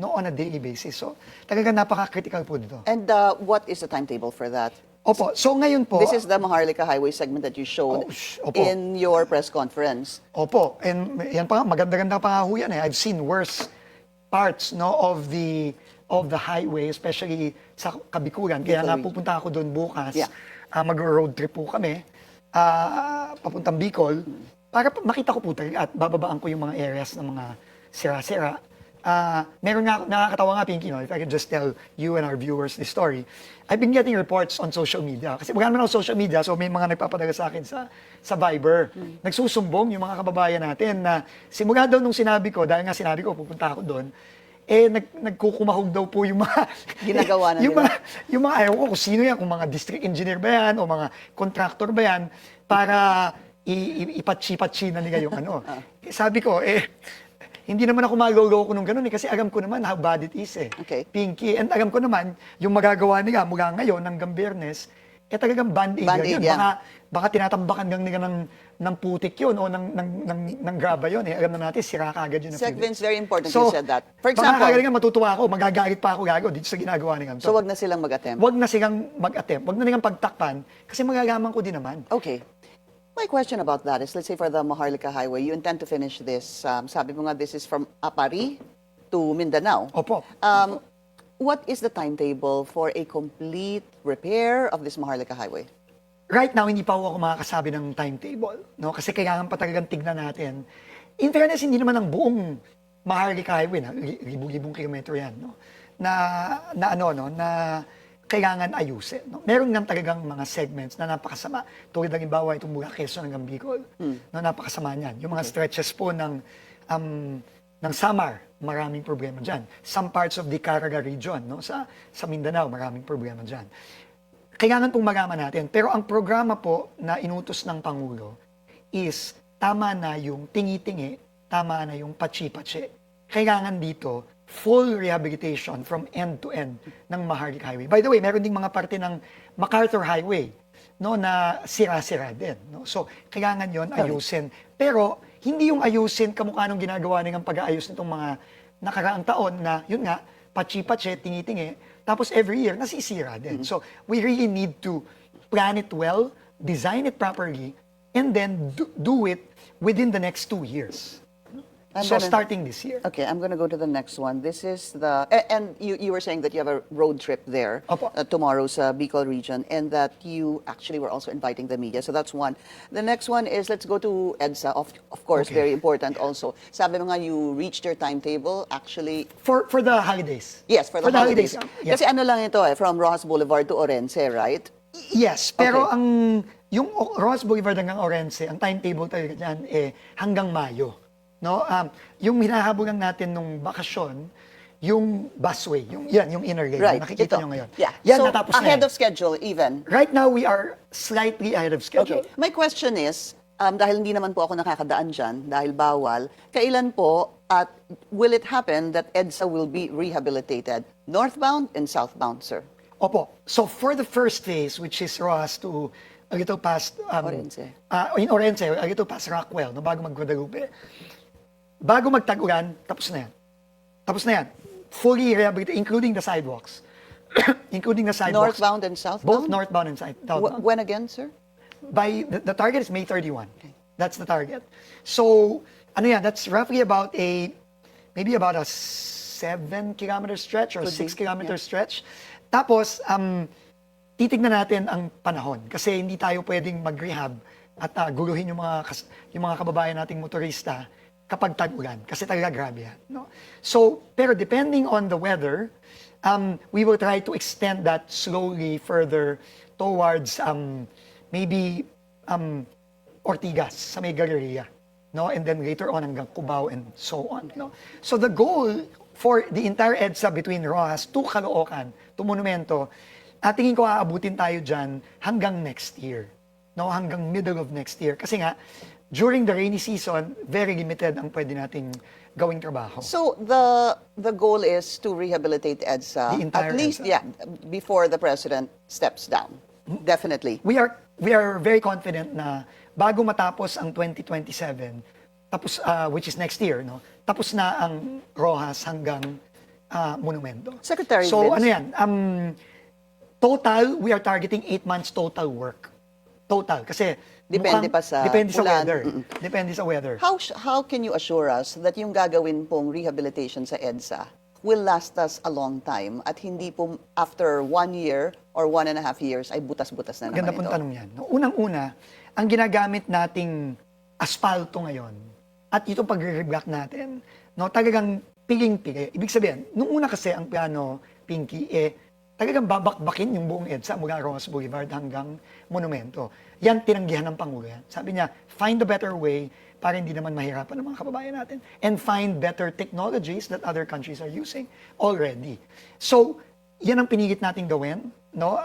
no, on a daily basis. So talagang napaka-critical po dito. And what is the timetable for that? Opo, so ngayon po, This is the Maharlika Highway segment that you showed opo. in your press conference. Opo, and yan pa, maganda-ganda pa nga ho yan eh. I've seen worse parts, no, of the highway, especially sa Kabikuran. Kaya nga pupunta ako doon bukas. Yeah. Mag-road trip po kami, papuntang Bicol, para makita ko po talaga at bababaan ko yung mga areas ng mga sira-sira. Meron nga, nakakatawa nga, Pinky, no, if I can just tell you and our viewers this story. I've been getting reports on social media. Kasi wala naman ako social media, so may mga nagpapadala sa akin sa Viber. Nagsusumbong yung mga kababayan natin na simula daw nung sinabi ko, dahil nga sinabi ko, pupunta ako doon, nagkukumahog daw po yung mga Ginagawa na yung mga ayaw ko kung sino yan, kung mga district engineer ba yan o mga contractor ba yan para ipatsi-patsi na nila yung ano. Sabi ko, hindi naman ako maloloko nung ganun kasi alam ko naman how bad it is Okay. Pinky. And alam ko naman, yung magagawa nila mula ngayon hanggang Biyernes, talagang band-aid Band-aid yun. yan. Baka tinatambakan lang nila ng putik yun o ng graba yun. Alam na natin, sira kagad yun. Sec Vince, very important So, you said that. For baka example, kagaling matutuwa ako, magagalit pa ako gago dito sa ginagawa nila. so wag na silang mag-attempt. Wag na silang mag-attempt, wag na nilang pagtakpan kasi magagaman ko din naman. Okay. My question about that is, let's say for the Maharlika Highway, you intend to finish this, sabi mo nga, this is from Apari to Mindanao. Opo. What is the timetable for a complete repair of this Maharlika Highway? Right now, hindi pa ako makakasabi ng timetable, no? Kasi kailangan pa talagang tignan natin. In fairness, hindi naman ang buong Maharlika Highway, na libong kilometro yan, no? Na kailangan ayusin. No? Meron nga talagang mga segments na napakasama. Tulad ng imbawa itong mula Quezon hanggang Bicol. No, napakasama niyan. Yung mga stretches po ng Samar, maraming problema dyan. Some parts of the Caraga region, no? Sa Mindanao, maraming problema dyan. Kailangan pong malaman natin. Pero ang programa po na inutos ng Pangulo is tama na yung tingi-tingi, tama na yung patsi-patsi. Kailangan dito full rehabilitation from end to end ng Maharlika Highway. By the way, meron ding mga parte ng MacArthur Highway, no, na sira-sira din. No? So, kailangan yon ayusin. Pero, hindi yung ayusin kamukha nung ginagawa nilang pag-aayos nitong mga nakaraang taon na, yun nga, patsi-patsi, tingi-tingi, tapos every year, nasisira din. So, we really need to plan it well, design it properly, and then do it within the next 2 years. Starting this year. Okay, I'm going to go to the next one. This is the, and you were saying that you have a road trip there tomorrow sa Bicol region, and that you actually were also inviting the media. So that's one. The next one is, let's go to EDSA, of course, very important also. Sabi mo nga, you reached your timetable, actually. For the holidays. Yes, for the holidays. Yeah. Kasi ano lang ito from Rojas Boulevard to Orense, right? Yes, pero yung Rojas Boulevard hanggang Orense, ang timetable talaga dyan hanggang Mayo. No, yung hinahabol lang natin nung bakasyon, yung busway, yung inner lane, Right. nakikita nyo ngayon. Yeah. Yan, so, natapos ahead na of schedule even. Right now, we are slightly ahead of schedule. Okay. My question is, dahil hindi naman po ako nakakadaan dyan, dahil bawal, kailan po at will it happen that EDSA will be rehabilitated? Northbound and southbound, sir? Opo. So, for the first phase, which is Rojas to a little past Orense. In Orense, a little past Rockwell, no, bago mag-Guadalupe. Bago magtag-ulan, tapos na yan. Tapos na yan. Fully rehabilitated, including the sidewalks. Including the sidewalks. Northbound and southbound? Both northbound and southbound. When again, sir? By the target is May 31. Okay. That's the target. So, ano yan, that's roughly about maybe about a 7-kilometer stretch or 6-kilometer stretch. Tapos, titignan natin ang panahon kasi hindi tayo pwedeng mag-rehab at guluhin yung mga kababayan nating motorista kapag tag-ulan kasi talaga grabe yan. No? So, pero depending on the weather, we will try to extend that slowly further towards maybe Ortigas sa may Galleria, no? And then later on hanggang Cubao and so on. No? So the goal for the entire EDSA between Rojas to Caloocan to Monumento, tingin ko aabutin tayo dyan hanggang next year. No? Hanggang middle of next year. Kasi nga, during the rainy season, very limited ang pwede nating gawing trabaho. So the goal is to rehabilitate EDSA at least EDSA. before the president steps down. Definitely. We are very confident na bago matapos ang 2027, tapos which is next year, no. Tapos na ang Rojas hanggang monumento. Secretary So Vince. ano yan, total, we are targeting 8 months total work. Total. Kasi Depende pa sa depende sa ulan. weather. Depende sa weather. How can you assure us that yung gagawin pong rehabilitation sa EDSA will last us a long time at hindi po after 1 year or 1.5 years ay butas-butas na naman Ganda ito? pong tanong yan. No, unang-una, ang ginagamit nating asfalto ngayon at itong pagre-reblock natin, no, talagang piling-pili. Ibig sabihin, nung una kasi ang plano, Pinky, talagang babakbakin yung buong EDSA mula Rojas Boulevard hanggang Monumento. Yan, tinanggihan ng Pangulo yan. Sabi niya, find a better way para hindi naman mahirapan ng mga kababayan natin and find better technologies that other countries are using already. So, yan ang pinigit nating gawin. No?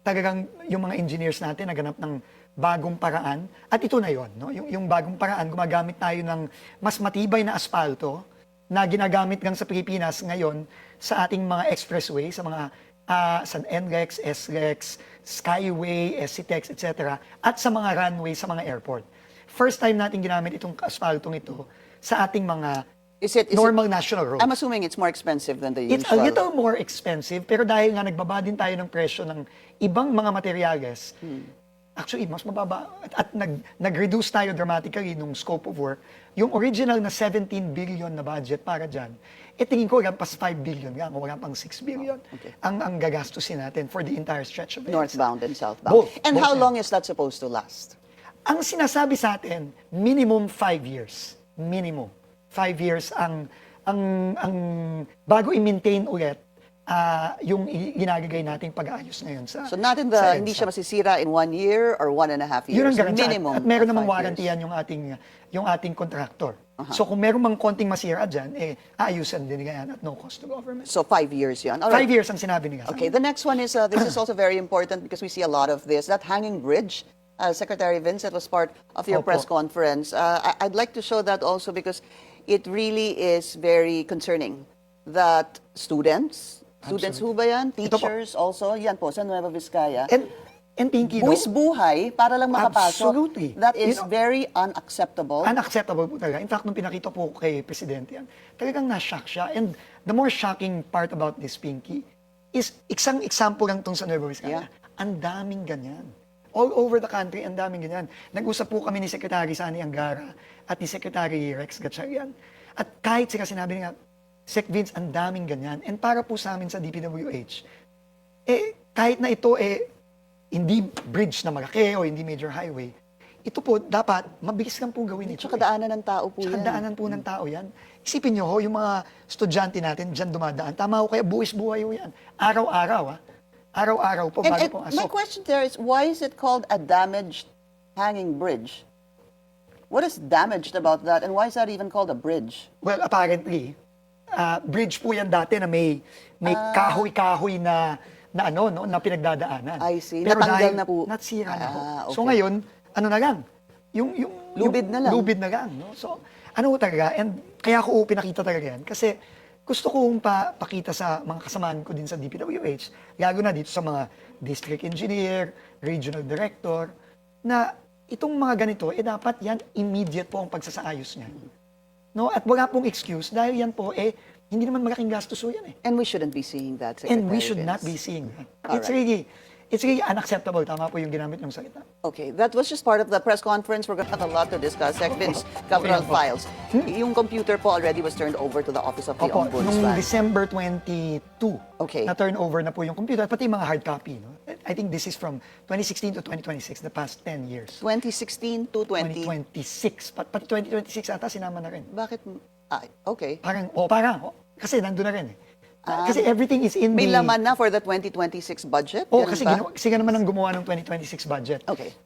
Talagang yung mga engineers natin naganap ng bagong paraan. At ito na yon, no? Yung bagong paraan, gumagamit tayo ng mas matibay na asfalto na ginagamit lang sa Pilipinas ngayon sa ating mga expressway, sa mga sa NLEX, SLEX, Skyway, SCTEX, etc. At sa mga runway sa mga airport. First time natin ginamit itong asphaltong ito sa ating mga Is it normal national roads. I'm assuming it's more expensive than the It's a usual. little more expensive, pero dahil nga nagbaba din tayo ng presyo ng ibang mga materyales, actually, mas mababa. At nag-reduce tayo dramatically nung scope of work. Yung original na 17 billion na budget para dyan, tingin ko lampas 5 billion lang, o wala pang 6 billion okay. ang gagastusin natin for the entire stretch of it. Northbound and southbound. Both. And Both how yan. long is that supposed to last? Ang sinasabi sa atin, minimum 5 years. Minimum. 5 years ang bago i-maintain ulit yung ginagagay nating pag-aayos ngayon sa So not in sa the, hindi EDSA. siya masisira in 1 year or 1.5 years. Yun ang garantiya. Minimum. At meron of namang 5 warranty years. yan yung ating contractor. So kung meron mang konting masira dyan, aayusan din yan at no cost to government. So 5 years yun. All 5 right. years ang sinabi nila. Okay, the next one is, this is also very important because we see a lot of this. That hanging bridge, Secretary Vince, that was part of your Opo. press conference. I'd like to show that also because it really is very concerning that students ho ba yan? Ito po. Teachers also, yan po, sa Nueva Vizcaya. And Pinky, no, Buwis buhay para lang makapasok. Absolutely. That is You know, very unacceptable. unacceptable po talaga. In fact, nung pinakita po kay Presidente yan, talagang na-shock siya. And the more shocking part about this, Pinky, is isang example lang tong sa Nueva Vizcaya. Yeah. Ang daming ganyan. All over the country, ang daming ganyan. Nag-usap po kami ni Secretary Sani Angara at ni Secretary Rex Gatchalian. At kahit sila sinabi nga, Sec Vince, ang daming ganyan. And para po sa amin sa DPWH, kahit na ito, hindi bridge na malaki o hindi major highway, ito po, dapat, mabilis lang po gawin ito. Tsaka daanan ng tao po Tsaka yan. daanan po ng tao yan. Isipin nyo ho, yung mga estudyante natin dyan dumadaan, tama ho kaya buwis buhay ho yan. Araw-araw, Araw-araw po, And bago po my asok. question there is, why is it called a damaged hanging bridge? What is damaged about that, and why is that even called a bridge? Well, apparently, bridge po yan dati na may kahoy-kahoy na pinagdadaanan. I see. Pero Natanggal dahil na po. natsira na po. Okay. So ngayon, ano na lang, yung Lubid na lang. Lubid na lang, no? So, ano talaga, and kaya ko pinakita talaga yan, kasi gusto kong pakita sa mga kasamaan ko din sa DPWH, lalo na dito sa mga district engineer, regional director, na itong mga ganito, dapat yan immediate po ang pagsasaayos niya. No? At wala pong excuse dahil yan po, hindi naman malaking gastos po yan . And we shouldn't be seeing that, Secretary And we should Vince. not be seeing that. All It's really unacceptable. Tama po yung ginamit ng salita. Okay, that was just part of the press conference. We're going to have a lot to discuss. Sec Vince, Cabral Okay, Files. Yung computer po already was turned over to the Office of the Opo, nung Ombudsman. December 22, Okay. na-turn over na po yung computer, pati yung mga hard copy. No? I think this is from 2016 to 2026, the past 10 years. 2016 to 2026. Pati 2026 ata sinama na rin. Bakit? Okay. Parang, kasi nandun na rin . Kasi everything is in May the... laman na for the 2026 budget? Ganun Kasi ba? sila naman ang gumawa ng 2026 budget. Okay.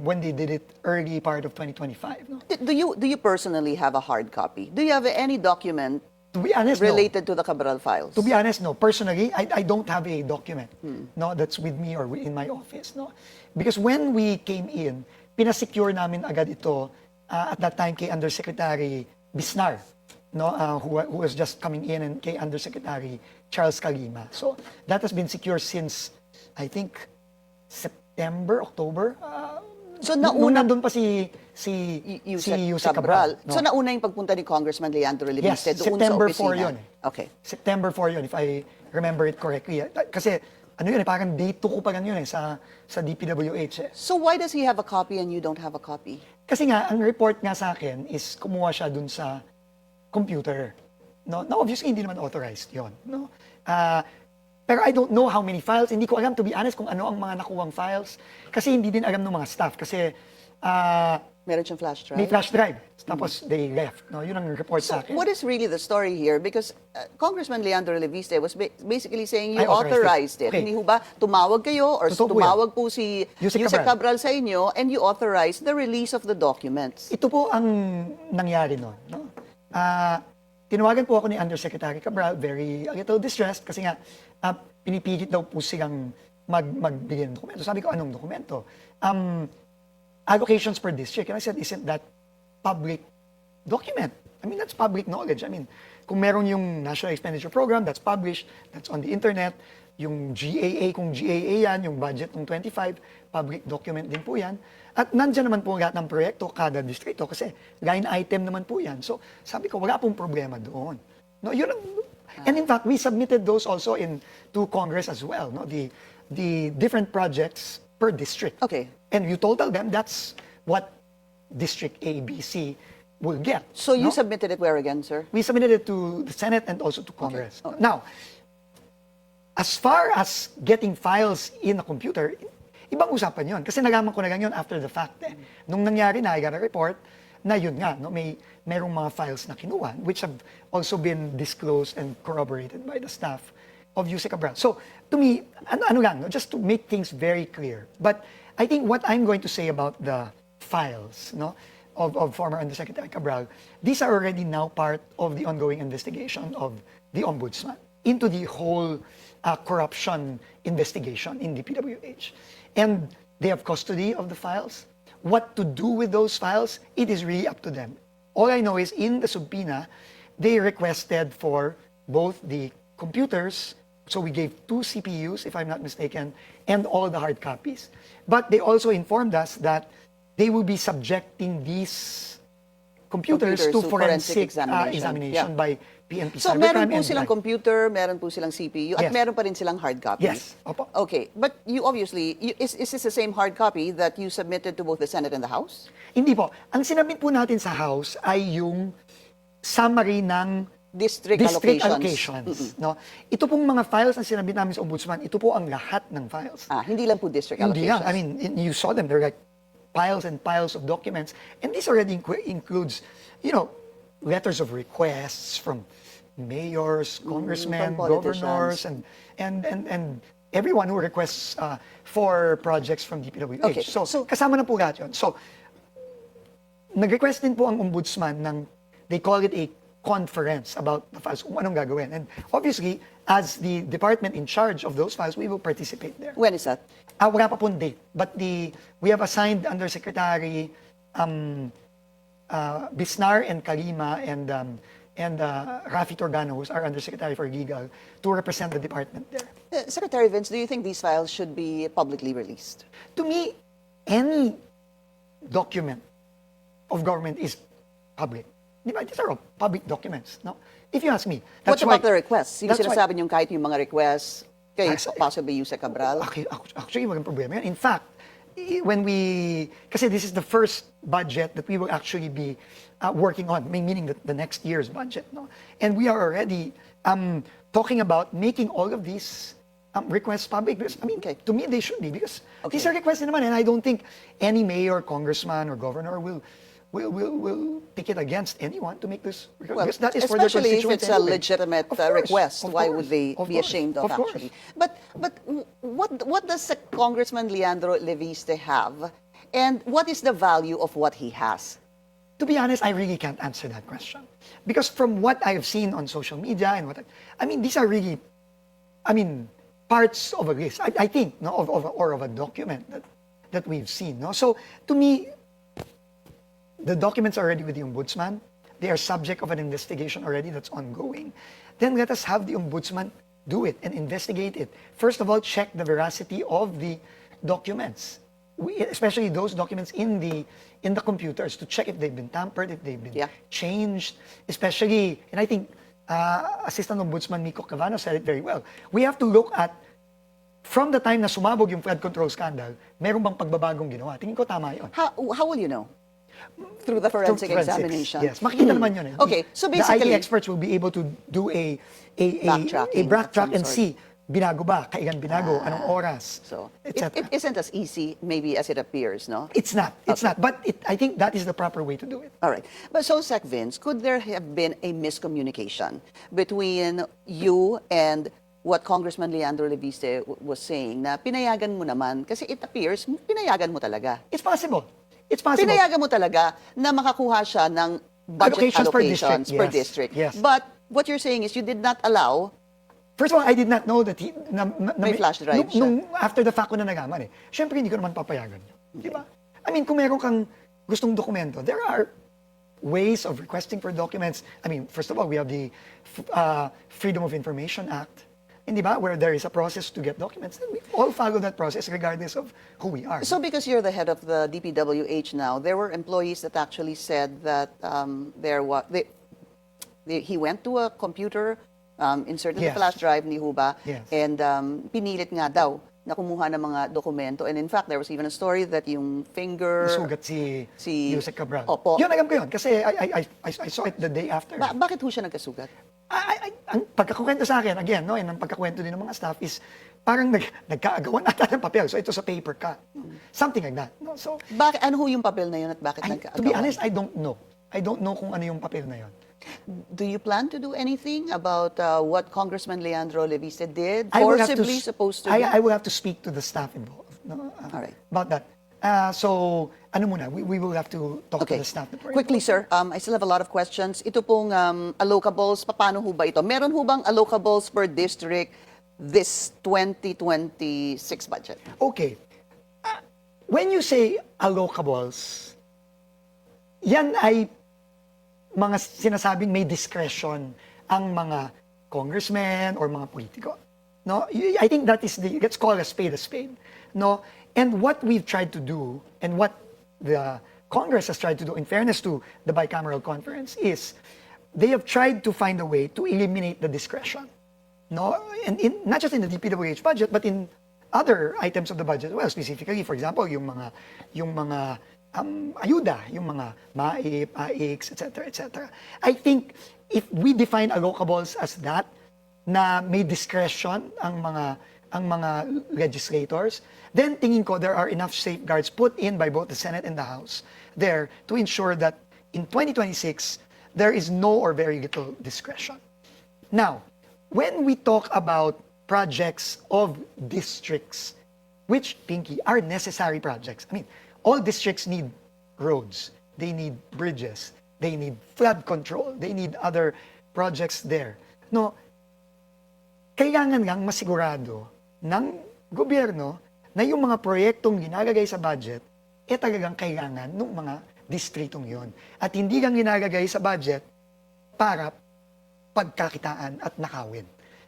When they did it early part of 2025. No? Do you personally have a hard copy? Do you have any document To be honest, no. related to the Cabral Files? To be honest, no. Personally, I don't have a document no, that's with me or in my office. No? Because when we came in, pinasecure namin agad ito at that time kay Undersecretary Bisnar, no, who was just coming in, and kay Undersecretary Charles Calima. So that has been secure since, I think, September, October. So, nung nauna nandun pa si Yusek Cabral. So, nauna yung pagpunta ni Congressman Leandro Yes, Leviste doon September sa 4 opisina. yun. Okay. September 4 yun, if I remember it correctly. Kasi, ano yun parang day 2 ko pa lang yun sa DPWH eh. So, why does he have a copy and you don't have a copy? Kasi nga, ang report nga sa akin is kumuha siya dun sa computer. No, now, obviously, hindi naman authorized yon. No? Pero I don't know how many files. Hindi ko alam, to be honest, kung ano ang mga nakuwang files. Kasi hindi din alam ng mga staff. Kasi Meron siyang flash drive? may flash drive. Tapos they left. No? Yun ang report sa akin. What is really the story here? Because Congressman Leandro Leviste was basically saying you I authorized authorized it. it. Okay. Hindi ho ba tumawag kayo or Totoo po tumawag po si Yusek Yusek Cabral Cabral sa inyo and you authorized the release of the documents? Ito po ang nangyari noon. No? Tinawagan po ako ni Undersecretary Cabral, a little distressed kasi nga pinipilit daw po silang magbigay ng dokumento. Sabi ko, anong dokumento? Allocations per district. And I said, isn't that public document? I mean, that's public knowledge. I mean, kung meron yung National Expenditure Program, that's published, that's on the internet. Yung GAA, kung GAA yan, yung budget ng 25, public document din po yan. At nandyan naman po lahat ng proyekto, kada distrito, kasi line item naman po yan. So, sabi ko, wala pong problema doon. No, yun ang, and in fact, we submitted those also to Congress as well, no? The different projects per district. Okay. And you told them that's what District A, B, C will get. So you no? submitted it where again, sir? We submitted it to the Senate and also to Congress. Okay. Now, as far as getting files in a computer, ibang usapan yon. Kasi nalaman ko na lang yun after the fact. Eh. Nung nangyari na, I got a report na yun nga, no, merong mga files na kinuha, which have also been disclosed and corroborated by the staff of Yusek Cabral. So, to me, ano lang, no, just to make things very clear. But I think what I'm going to say about the files, no, of former Undersecretary Cabral, these are already now part of the ongoing investigation of the Ombudsman into the whole corruption investigation in the PWH. And they have custody of the files. What to do with those files, it is really up to them. All I know is in the subpoena, they requested for both the computers, so we gave 2 CPUs, if I'm not mistaken, and all the hard copies. But they also informed us that they will be subjecting these computers to forensic examination by PNP So Cybercrime meron po and silang by- computer, meron po silang CPU, at Yes. meron pa rin silang hard copies? Yes. Opo. Okay, but you obviously, is this the same hard copy that you submitted to both the Senate and the House? Hindi po. Ang sinabit po natin sa House ay yung summary ng District allocations. No? Ito pong mga files na sinabit namin sa Ombudsman, ito po ang lahat ng files. Hindi lang po district Hindi allocations. lang. I mean, you saw them. They're like piles and piles of documents. And this already includes, letters of requests from mayors, congressmen, from governors, and everyone who requests for projects from DPWH. Okay, So, so- kasama na po lahat yun. So, nag-request din po ang Ombudsman ng, they call it a conference about the files, kung anong gagawin. And obviously, as the department in charge of those files, we will participate there. When is that? Wala pa pong date. But we have assigned Undersecretary Bisnar and Kalima and Rafi Torgano, who's our Undersecretary for Legal, to represent the department there. Secretary Vince, do you think these files should be publicly released? To me, any document of government is public. Di ba? These are all public documents. No? If you ask me, What that's why, about the requests? Yung that's why- sinasabi niyong kahit yung mga requests kay Actually- possibly Yusek Cabral? Actually, walang problema yan. In fact, kasi this is the first budget that we will actually be working on, meaning the next year's budget. No? And we are already talking about making all of these requests public. Because, I mean, Okay. to me, they should be, because Okay. these are requests naman, and I don't think any mayor, congressman, or governor will take it against anyone to make this request. Well, Because that is for their especially if constituents it's a anyway. legitimate Of course, request, of why course, would they of be course, ashamed of course. actually? But what does Congressman Leandro Leviste have, and what is the value of what he has? To be honest, I really can't answer that question. Because from what I have seen on social media and these are really, parts of a list. I think, no, of a document that we've seen. No? So, to me, the documents are already with the Ombudsman. They are subject of an investigation already that's ongoing. Then let us have the Ombudsman do it and investigate it. First of all, check the veracity of the documents. especially those documents in the computers, to check if they've been tampered, if they've been Yeah. changed, especially, and I think Assistant Ombudsman Miko Cavano said it very well. We have to look at, from the time na sumabog yung flood control scandal, meron bang pagbabagong ginawa? Tingin ko tama yun. How will you know? Through the forensic Forensics, examination. Yes, makikita naman yun. Eh. Okay, so basically, the IT experts will be able to do a Backtracking backtrack of some and sort. see, binago ba, kailan binago, anong oras, So etc. it isn't as easy maybe as it appears, no? It's not. But I think that is the proper way to do it. All right. But so, Sec Vince, could there have been a miscommunication between you and what Congressman Leandro Leviste was saying na pinayagan mo naman, kasi it appears, pinayagan mo talaga. It's possible. It's possible. Pinayagan mo talaga na makakuha siya ng budget Allocations per allocations district, per yes. district. Yes. But what you're saying is you did not allow. First of all, I did not know that May flash drive siya. nung after the fact ko na nalaman eh. Siyempre, hindi ko naman papayagan yun. Di ba? I mean, kung meron kang gustong dokumento, there are ways of requesting for documents. I mean, first of all, we have the Freedom of Information Act, hindi ba, where there is a process to get documents. And we all follow that process regardless of who we are. So because you're the head of the DPWH now, there were employees that actually said that he went to a computer, inserted the Yes. flash drive ni Huba, Yes. and pinilit nga daw na kumuha ng mga dokumento. And in fact, there was even a story that yung finger... Nasugat si Yusek Cabral. Opo. Yun, alam ko yun. Kasi I saw it the day after. Bakit ho siya nagkasugat? Ang pagkakuwento sa akin, again, no, and ang pagkakwento din ng mga staff is parang nagkaagawan ata ng papel. So ito sa paper cut. Something like that. No? So, Bakit, ano ho yung papel na yun at bakit to be honest, I don't know. I don't know kung ano yung papel na yun. Do you plan to do anything about what Congressman Leandro Leviste did? I will have to Forcibly supposed to be? I will have to speak to the staff involved, no, All right. about that. So, ano muna, we will have to talk to the staff. That were Quickly, sir, I still have a lot of questions. Ito pong allocables, paano ho ba ito? Meron ho bang allocables per district this 2026 budget? Okay. When you say allocables, yan ay mga sinasabing may discretion ang mga congressmen or mga politiko. No, I think that is let's call a spade, no? And what we've tried to do and what the Congress has tried to do, in fairness to the bicameral conference, is they have tried to find a way to eliminate the discretion. No, and not just in the DPWH budget, but in other items of the budget as well. Specifically, for example, yung mga ayuda, yung mga MAIP, AIX, etc., etc. I think if we define allocables as that, na may discretion ang mga legislators, then tingin ko there are enough safeguards put in by both the Senate and the House there to ensure that in 2026 there is no or very little discretion. Now, when we talk about projects of districts, which, Pinky, are necessary projects. I mean, all districts need roads, they need bridges, they need flood control, they need other projects there. No, kailangan lang masigurado ng gobyerno na yung mga proyektong ginagagay sa budget, talagang kailangan ng mga distritong yon. At hindi lang ginagagay sa budget para pagkakitaan at nakawin.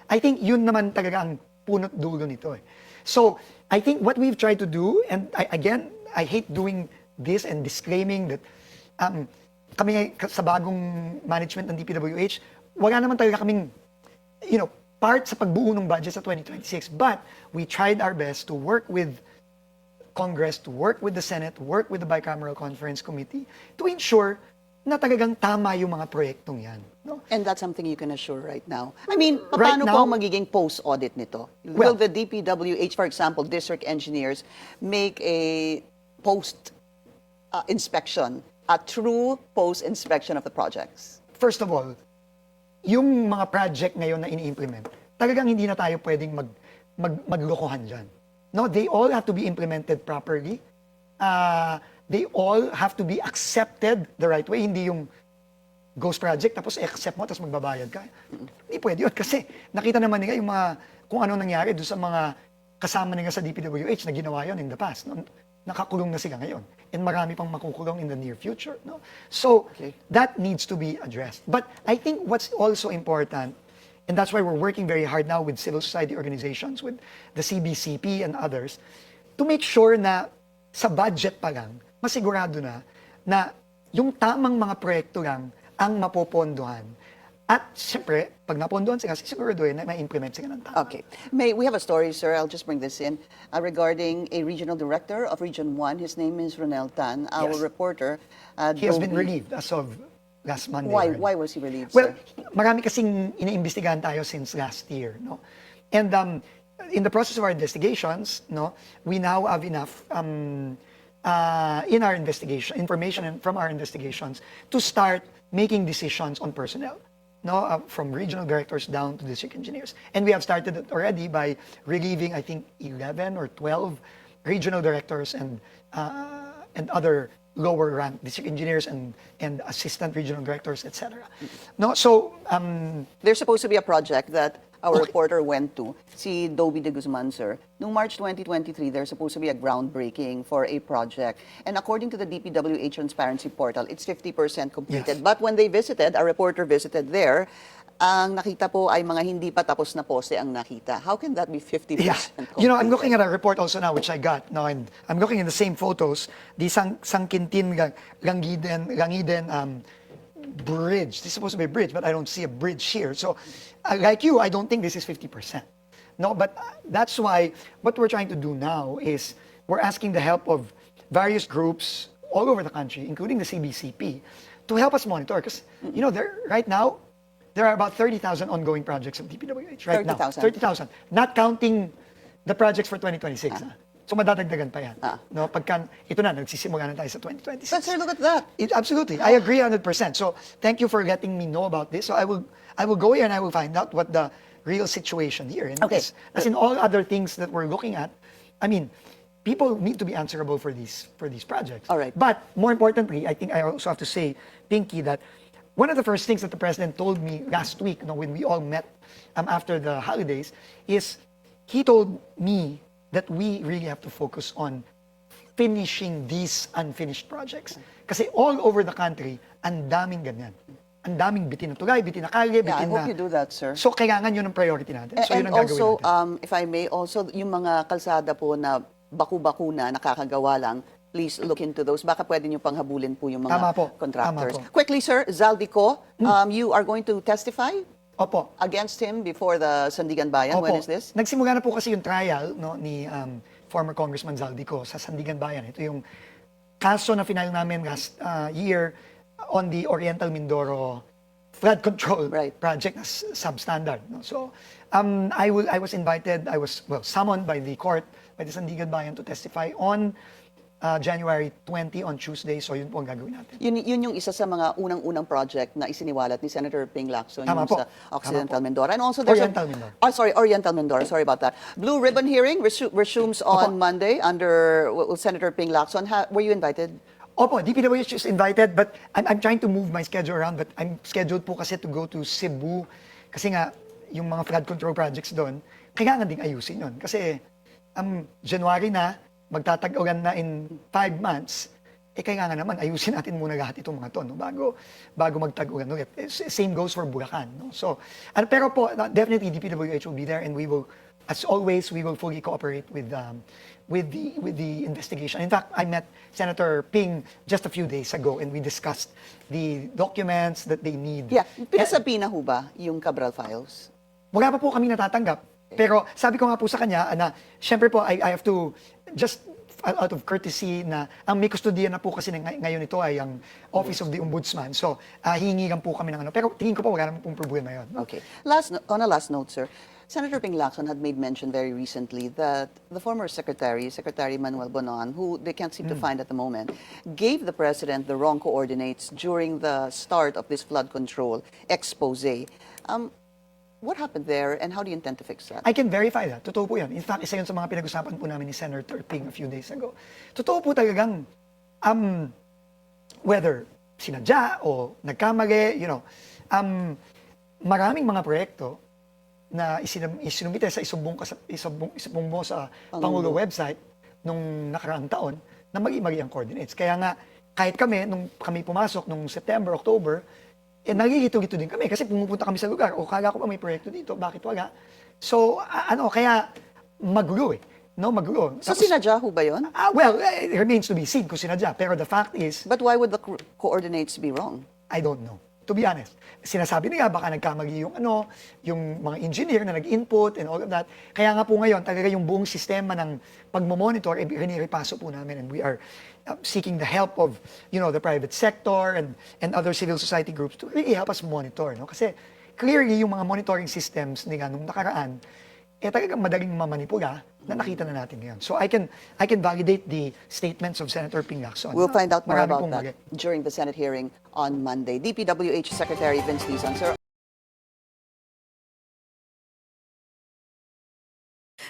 I think yun naman talaga ang punot dulo nito eh. So, I think what we've tried to do, and I hate doing this and disclaiming that kami sa bagong management ng DPWH, wala naman talaga kaming, part sa pagbuo ng budget sa 2026. But we tried our best to work with Congress, to work with the Senate, to work with the Bicameral Conference Committee to ensure na talagang tama yung mga proyektong yan. No? And that's something you can assure right now. I mean, Right paano now- po ang magiging post-audit nito? Well- Will the DPWH, for example, district engineers, make a post-inspection, a true post-inspection of the projects? First of all, yung mga project ngayon na ini-implement, talagang hindi na tayo pwedeng maglokohan dyan. No, they all have to be implemented properly. They all have to be accepted the right way. Hindi yung ghost project, tapos accept mo, tapos magbabayad ka. Hindi pwede yun. Kasi nakita naman nila yung kung ano nangyari doon sa mga kasama nila sa DPWH na ginawa yun in the past. No? Nakakulong na sila ngayon. And marami pang makukulong in the near future. No? So, that needs to be addressed. But I think what's also important, and that's why we're working very hard now with civil society organizations, with the CBCP and others, to make sure na sa budget pa lang, masigurado na yung tamang mga proyekto lang ang mapopondohan. At siyempre, pag napondohan sila, siguraduhin na ma-implement sila ng tama. Okay. We have a story, sir. I'll just bring this in regarding a regional director of Region 1. His name is Ronel Tan, our Yes. reporter. He has been relieved as of last Monday. Why? already. Why was he relieved, Well, sir? marami kasing iniimbestigahan tayo since last year, no? And in the process of our investigations, no, we now have enough in our investigation, information from our investigations to start making decisions on personnel, no, from regional directors down to district engineers. And we have started it already by relieving, I think, 11 or 12 regional directors and other lower ranked district engineers and assistant regional directors, etc. No, so There's supposed to be a project that our reporter went to, si Dobie de Guzman, sir. Noong March 2023, there's supposed to be a groundbreaking for a project. And according to the DPWH Transparency Portal, it's 50% completed. Yes. But when they visited, our reporter visited there, ang nakita po ay mga hindi pa tapos na poste ang nakita. How can that be 50% yeah, completed? you know, I'm looking at a report also now which I got. No, and I'm looking in the same photos. The Sangkintin Langiden bridge. This is supposed to be a bridge, but I don't see a bridge here. So, like you, I don't think this is 50%. No, but that's why what we're trying to do now is we're asking the help of various groups all over the country, including the CBCP, to help us monitor. Because, you know, right now, there are about 30,000 ongoing projects of DPWH right 30,000. now. 30,000. Not counting the projects for 2026. So madadagdagan pa yan. No, pagka ito na nagsisimula na tayo sa 2026. But sir, look at that. Absolutely. I agree 100%. So thank you for letting me know about this. So I will go here and I will find out what the real situation here is. Okay. As in all other things that we're looking at, I mean, people need to be answerable for these projects. All right. But more importantly, I think I also have to say, Pinky, that one of the first things that the president told me last week, when we all met after the holidays, is he told me that we really have to focus on finishing these unfinished projects. Kasi all over the country, ang daming ganyan. Ang daming bitin na tulay, bitin na kalye, Yeah, I bitin hope na... you do that, sir. So, kailangan yun ang priority natin. So, And yun ang gagawin also, natin. if I may, also yung mga kalsada po na baku-baku na nakakagawa lang, please look into those. Baka pwede nyo panghabulin po yung mga Tama po. contractors. Tama po. Quickly, sir, Zaldico, you are going to testify Opo. against him before the Sandigan Bayan. When is this? Nagsimula na po kasi yung trial ni former Congressman Zaldico sa Sandigan Bayan. Ito yung kaso na final namin last year on the Oriental Mindoro flood control project as substandard. No? So I was invited, I was summoned by the court, by the Sandigan Bayan to testify on January 20 on Tuesday. So yun po ang gagawin natin. Yun yung isa sa mga unang-unang project na isiniwalat ni Senator Ping Lacson Tama yung po. sa Occidental Tama po. Mindoro. And also there's Oriental Mindoro. Oriental Mindoro. Sorry about that. Blue ribbon hearing resumes on Monday under Senator Ping Lacson. Were you invited? Opo, DPWH is invited, but I'm trying to move my schedule around, but I'm scheduled po kasi to go to Cebu. Kasi nga, yung mga flood control projects doon, kailangan ding ayusin yun. Kasi January na, magtatag-ulan na in 5 months, kailangan naman ayusin natin muna lahat itong mga to, no? bago magtag-ulan ulit. Same goes for Bulacan. No? So, pero po, definitely DPWH will be there and we will, as always, we will fully cooperate with the investigation. In fact, I met Senator Ping just a few days ago and we discussed the documents that they need. Yeah. Pinasabi na ho ba yung Cabral files? Wala pa po kami natatanggap. Pero sabi ko nga po sa kanya na, syempre po, I have to, just out of courtesy na, ang may kustodiya na po kasi ngayon ito ay ang Office of the Ombudsman. So, hihingi lang po kami ng ano. Pero tingin ko po, wala naman pong problema yun. Okay. On a last note, sir, Senator Ping Lacson had made mention very recently that the former Secretary Manuel Bonon, who they can't seem to find at the moment, gave the President the wrong coordinates during the start of this flood control expose. What happened there and how do you intend to fix that? I can verify that. Totoo po yan. In fact, isa yun sa mga pinag-usapan po namin ni Senator Ping a few days ago. Totoo po talagang, whether sinadya o nagkamali, maraming mga proyekto na isinumite sa isumbong mo sa Pangulo website nung nakaraang taon na mali-mali ang coordinates. Kaya nga, kahit kami, nung kami pumasok nung September, October, nagigito-gito din kami kasi pumupunta kami sa lugar. O kala ko pa may proyekto dito, bakit wala? So, kaya magulo eh. no, magulo. So sinadya ho ba yun? Well, it remains to be seen kung sinadya. Pero the fact is, But why would the coordinates be wrong? I don't know. To be honest, sinasabi nila baka nagkamali yung mga engineer na nag-input and all of that. Kaya nga po ngayon, talaga yung buong sistema ng pagmamonitor, riniripaso po namin, and we are seeking the help of, the private sector and other civil society groups to really help us monitor, no? Kasi clearly yung mga monitoring systems nila nung nakaraan, talagang madaling mamanipula na nakita na natin ngayon. So I can validate the statements of Senator Ping Lacson. We'll find out more Marami about pong that mali. during the Senate hearing on Monday. DPWH Secretary Vince Dizon, sir.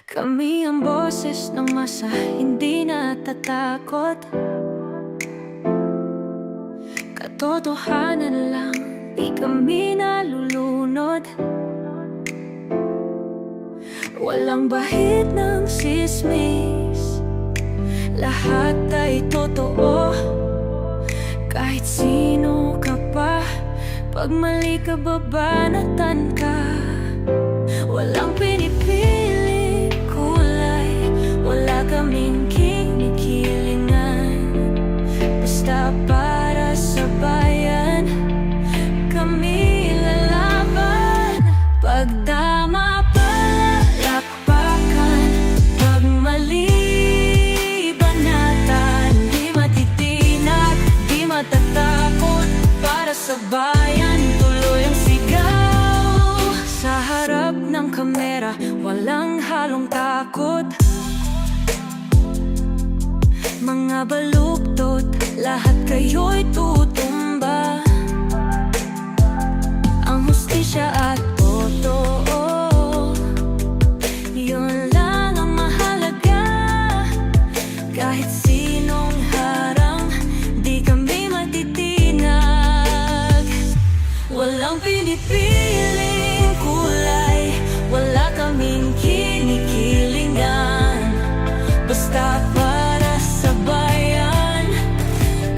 Kami ang boses ng masa, hindi natatakot. Katotohanan lang, di kami nalulunod. Walang bahid ng sismis, lahat ay totoo. Kahit sino ka pa, pag mali ka babanatan ka. Walang pinipili kulay, wala kaming kinikilingan. Basta para sa bayan, kami lalaban. Pagdama palakpakan, pag mali banatan. Di matitinag, di matatakot, para sa bayan tuloy ang sigaw. Sa harap ng kamera, walang halong takot. Mga baluktot, lahat kayo'y tutumba. Ang hustisya at totoo, yun lang ang mahalaga. Kahit sinong harang, di kami matitinag. Walang pinipiling kulay, wala kaming kinikilingan. Basta para sa bayan,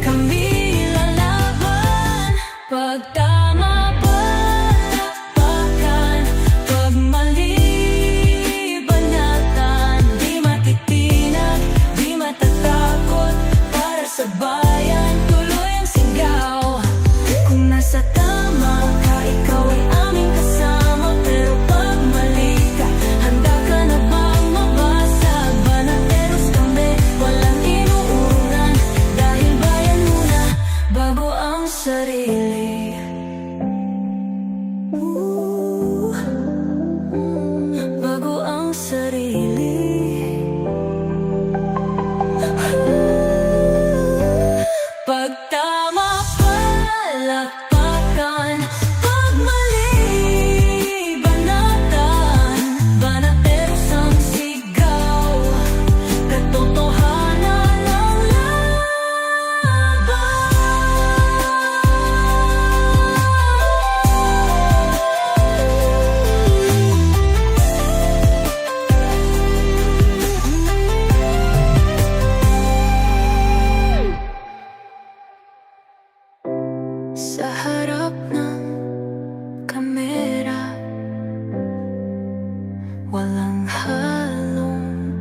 kami lalaban. Pag tama palakpakan, pag mali banatan. Di matitinag, di matatakot, para sa bayan tuloy ang sigaw. Kung nasa tama ka, ikaw ay aming kasama. Pero pag mali ka, handa ka na bang mabasag? Banateros kami, walang inuuran. Dahil bayan muna, bago ang sarili. Bago ang sarili. Pag tama palakpakan, pag mali banatan. Banateros ang sigaw, katotohanan ang sa harap ng kamera, walang halong